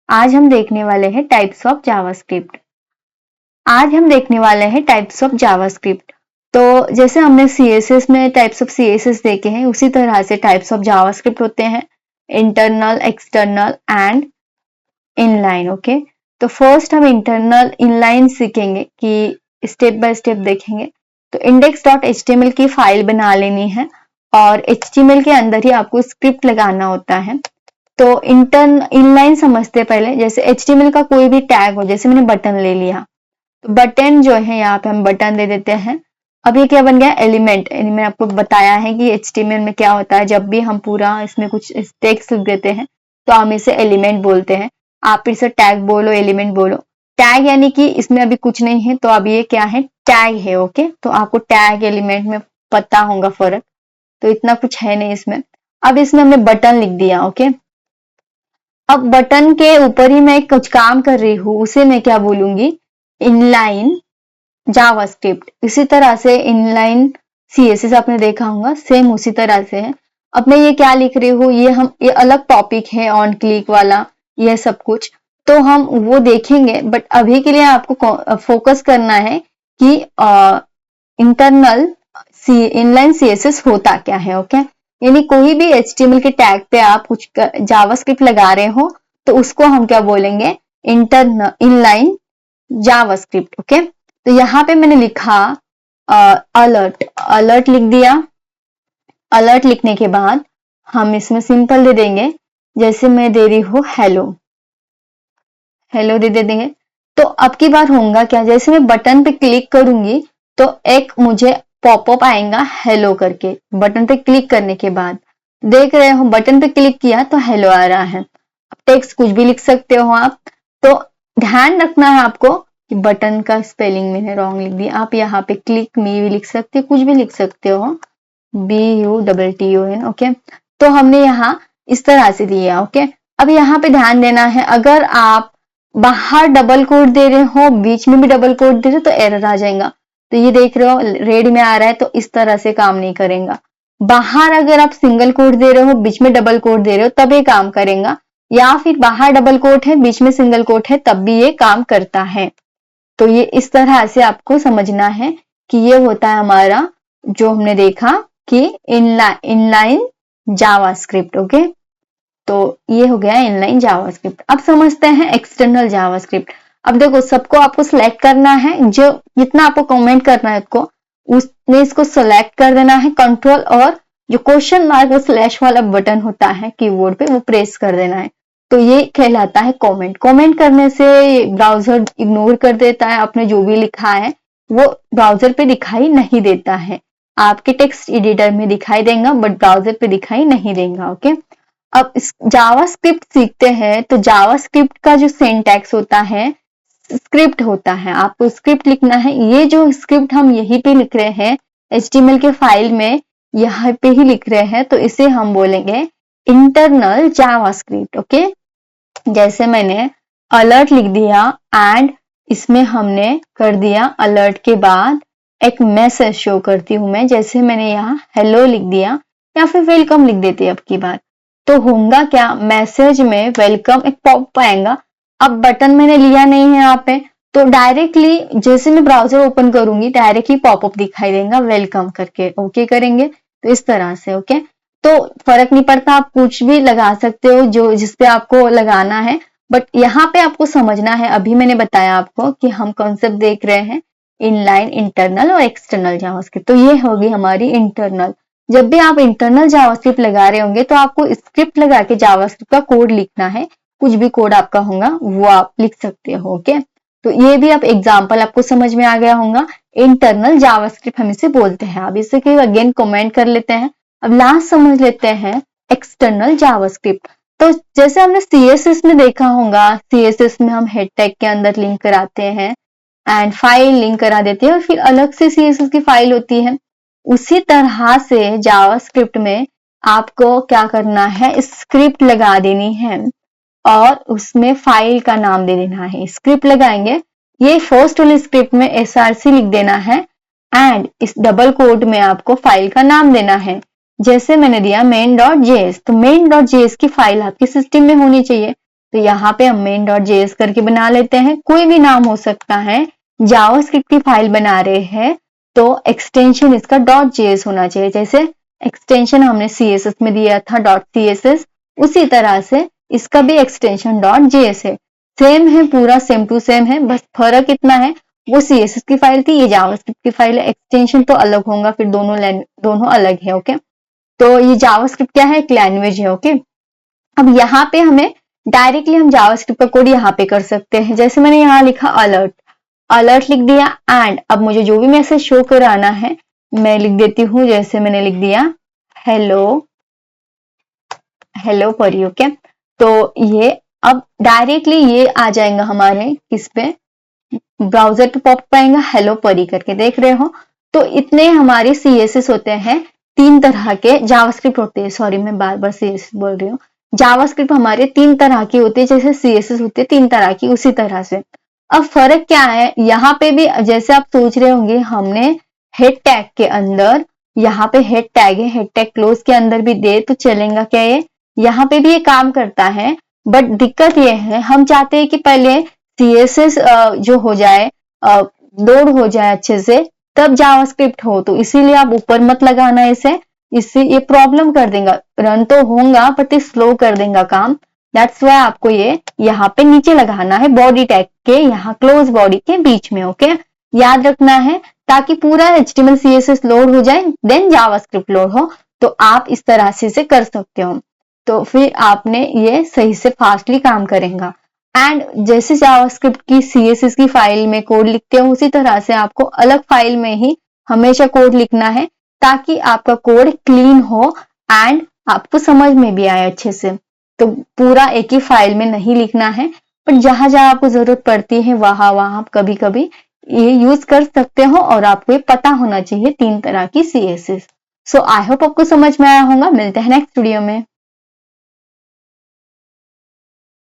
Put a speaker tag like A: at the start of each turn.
A: आज हम देखने वाले हैं टाइप्स ऑफ जावास्क्रिप्ट। आज हम देखने वाले हैं टाइप्स ऑफ जावास्क्रिप्ट। तो जैसे हमने सीएसएस में टाइप्स ऑफ सीएसएस देखे हैं, उसी तरह से टाइप्स ऑफ जावास्क्रिप्ट होते हैं, internal, external and inline. Okay, तो फर्स्ट हम इंटरनल इनलाइन सीखेंगे कि स्टेप बाय स्टेप देखेंगे। तो index.html की फाइल बना लेनी है और HTML के अंदर ही आपको स्क्रिप्ट लगाना होता है। तो इनलाइन समझते पहले। जैसे HTML का कोई भी टैग हो, जैसे मैंने बटन ले लिया, तो बटन जो है यहाँ पे हम बटन दे देते हैं। अब ये क्या बन गया, एलिमेंट। मैंने आपको बताया है कि HTML में क्या होता है, जब भी हम पूरा इसमें कुछ टेक्स्ट लिख देते हैं तो हम इसे एलिमेंट बोलते हैं। आप फिर से टैग बोलो, एलिमेंट बोलो। टैग यानी कि इसमें अभी कुछ नहीं है, तो अब ये क्या है, टैग है। ओके, तो आपको टैग एलिमेंट में पता होगा फर्क, तो इतना कुछ है नहीं इसमें। अब इसमें हमने बटन लिख दिया। ओके, अब बटन के ऊपर ही मैं कुछ काम कर रही हूँ, उसे मैं क्या बोलूंगी, इनलाइन जावास्क्रिप्ट। इसी तरह से इनलाइन सीएसएस आपने देखा होगा, सेम उसी तरह से है। अब मैं ये क्या लिख रही हूँ, ये अलग टॉपिक है, ऑन क्लिक वाला, ये सब कुछ तो हम वो देखेंगे। बट अभी के लिए आपको फोकस करना है कि इंटरनल इनलाइन सीएसएस होता क्या है। ओके, यानी कोई भी HTML के टैग पे आप कुछ जावास्क्रिप्ट लगा रहे हो तो उसको हम क्या बोलेंगे, इंटरनल इनलाइन जावास्क्रिप्ट। ओके, तो यहाँ पे मैंने लिखा अलर्ट, अलर्ट लिख दिया। अलर्ट लिखने के बाद हम इसमें सिंपल दे देंगे, जैसे मैं दे रही हूँ हेलो, हेलो दे देंगे। तो अब की बार होगा क्या, जैसे मैं बटन पे क्लिक करूंगी तो एक मुझे पॉपअप आएगा हेलो करके। बटन पे क्लिक करने के बाद देख रहे हो, बटन पे क्लिक किया तो हेलो आ रहा है। टेक्स्ट कुछ भी लिख सकते हो आप। तो ध्यान रखना है आपको कि बटन का स्पेलिंग मैंने रॉन्ग लिख दिया। आप यहाँ पे क्लिक मी भी लिख सकते हो, कुछ भी लिख सकते हो, BUTTON। ओके, तो हमने यहाँ इस तरह से दिया। ओके, अब यहाँ पे ध्यान देना है, अगर आप बाहर डबल कोट दे रहे हो, बीच में भी डबल कोट दे रहे हो तो एरर आ जाएगा। तो ये देख रहे हो रेड में आ रहा है, तो इस तरह से काम नहीं करेगा। बाहर अगर आप सिंगल कोट दे रहे हो, बीच में डबल कोट दे रहे हो, तब ये काम करेगा। या फिर बाहर डबल कोट है, बीच में सिंगल कोट है, तब भी ये काम करता है। तो ये इस तरह से आपको समझना है कि ये होता है हमारा, जो हमने देखा कि इनलाइन जावास्क्रिप्ट। ओके, तो ये हो गया इनलाइन जावास्क्रिप्ट। अब समझते हैं एक्सटर्नल जावास्क्रिप्ट। अब देखो, सबको आपको सिलेक्ट करना है, जो जितना आपको कमेंट करना है उसने इसको सिलेक्ट कर देना है, कंट्रोल और जो क्वेश्चन मार्क वो स्लैश वाला बटन होता है कीबोर्ड पे, वो प्रेस कर देना है। तो ये कहलाता है कमेंट। कमेंट करने से ब्राउजर इग्नोर कर देता है, आपने जो भी लिखा है वो ब्राउजर पे दिखाई नहीं देता है। आपके टेक्स्ट एडिटर में दिखाई देगा, बट ब्राउजर पे दिखाई नहीं देगा। ओके, अब जावास्क्रिप्ट सीखते हैं। तो जावास्क्रिप्ट का जो सिंटैक्स होता है, स्क्रिप्ट होता है, आपको स्क्रिप्ट लिखना है। ये जो स्क्रिप्ट हम यहीं पे लिख रहे हैं, HTML के फाइल में यहाँ पे ही लिख रहे हैं, तो इसे हम बोलेंगे इंटरनल जावास्क्रिप्ट। ओके, जैसे मैंने अलर्ट लिख दिया एंड इसमें हमने कर दिया अलर्ट के बाद एक मैसेज शो करती हूं मैं, जैसे मैंने यहाँ हेलो लिख दिया या फिर वेलकम लिख देते अब की बार। तो होगा क्या, मैसेज में वेलकम एक पॉप आएगा। अब बटन मैंने लिया नहीं है यहाँ पे, तो डायरेक्टली जैसे मैं ब्राउजर ओपन करूंगी डायरेक्टली पॉपअप दिखाई देगा वेलकम करके। ओके करेंगे तो इस तरह से। ओके, तो फर्क नहीं पड़ता, आप कुछ भी लगा सकते हो जो जिसपे आपको लगाना है। बट यहाँ पे आपको समझना है, अभी मैंने बताया आपको कि हम कॉन्सेप्ट देख रहे हैं इनलाइन, इंटरनल और एक्सटर्नल जावास्क्रिप्ट। तो ये होगी हमारी इंटरनल। जब भी आप इंटरनल जावास्क्रिप्ट लगा रहे होंगे तो आपको स्क्रिप्ट लगा के जावास्क्रिप्ट का कोड लिखना है। कुछ भी कोड आपका होगा वो आप लिख सकते हो। ओके, तो ये भी आप एग्जाम्पल आपको समझ में आ गया होगा। इंटरनल जावास्क्रिप्ट हम इसे बोलते हैं। अब इसे अगेन कमेंट कर लेते हैं। अब लास्ट समझ लेते हैं एक्सटर्नल जावास्क्रिप्ट। तो जैसे हमने CSS में देखा होगा, CSS में हम हेड टैग के अंदर लिंक कराते हैं एंड फाइल लिंक करा देते हैं और फिर अलग से CSS की फाइल होती है। उसी तरह से जावास्क्रिप्ट में आपको क्या करना है, स्क्रिप्ट लगा देनी है और उसमें फाइल का नाम दे देना है। स्क्रिप्ट लगाएंगे, ये फर्स्ट वाली स्क्रिप्ट में src लिख देना है एंड इस डबल कोट में आपको फाइल का नाम देना है। जैसे मैंने दिया main.js, तो main.js की फाइल आपके सिस्टम में होनी चाहिए। तो यहाँ पे हम main.js करके बना लेते हैं, कोई भी नाम हो सकता है। जावास्क्रिप्ट की फाइल बना रहे हैं तो एक्सटेंशन इसका .js होना चाहिए। जैसे एक्सटेंशन हमने CSS में दिया था .css, उसी तरह से इसका भी एक्सटेंशन .js है। सेम है, पूरा सेम टू सेम है, बस फर्क इतना है वो CSS की फाइल थी, ये जावास्क्रिप्ट की फाइल है। एक्सटेंशन तो अलग होगा, फिर दोनों अलग है। ओके, तो ये जावास्क्रिप्ट क्या है, एक लैंग्वेज है। ओके, अब यहाँ पे हमें डायरेक्टली हम जावास्क्रिप्ट का कोड यहाँ पे कर सकते हैं। जैसे मैंने यहाँ लिखा अलर्ट, अलर्ट लिख दिया, एंड अब मुझे जो भी मैसेज शो कराना है मैं लिख देती हूँ। जैसे मैंने लिख दिया हेलो परी। ओके, तो ये अब डायरेक्टली ये आ जाएगा हमारे किस पे, ब्राउजर पे पॉप पाएगा हेलो परी करके, देख रहे हो। तो इतने हमारे CSS होते हैं, 3 तरह के जावास्क्रिप्ट होते हैं। सॉरी, मैं बार बार CSS बोल रही हूँ। जावास्क्रिप्ट हमारे 3 तरह की होती है, जैसे CSS होती है 3 तरह की, उसी तरह से। अब फर्क क्या है, यहाँ पे भी जैसे आप सोच रहे होंगे हमने हेड टैग के अंदर, यहाँ पे हेड टैग है, हेड टैग क्लोज के अंदर भी दे तो चलेगा क्या, ये यहाँ पे भी ये काम करता है। बट दिक्कत ये है, हम चाहते हैं कि पहले CSS जो हो जाए, लोड हो जाए अच्छे से, तब जावास्क्रिप्ट हो। तो इसीलिए आप ऊपर मत लगाना इसे, इससे ये प्रॉब्लम कर देगा। रन तो होगा बट ये स्लो कर देगा काम। दैट्स वाई आपको ये यहाँ पे नीचे लगाना है, बॉडी टैग के यहाँ क्लोज बॉडी के बीच में। ओके, याद रखना है, ताकि पूरा HTML CSS लोड हो जाए, देन जावास्क्रिप्ट लोड हो। तो आप इस तरह से इसे कर सकते हो, तो फिर आपने ये सही से फास्टली काम करेगा। एंड जैसे जावास्क्रिप्ट की CSS की फाइल में कोड लिखते हो, उसी तरह से आपको अलग फाइल में ही हमेशा कोड लिखना है, ताकि आपका कोड क्लीन हो एंड आपको समझ में भी आए अच्छे से। तो पूरा एक ही फाइल में नहीं लिखना है, पर जहां जहां आपको जरूरत पड़ती है वहां वहां आप कभी कभी ये यूज कर सकते हो। और आपको ये पता होना चाहिए 3 तरह की CSS। सो आई होप आपको समझ में आया होगा। मिलते हैं नेक्स्ट वीडियो में।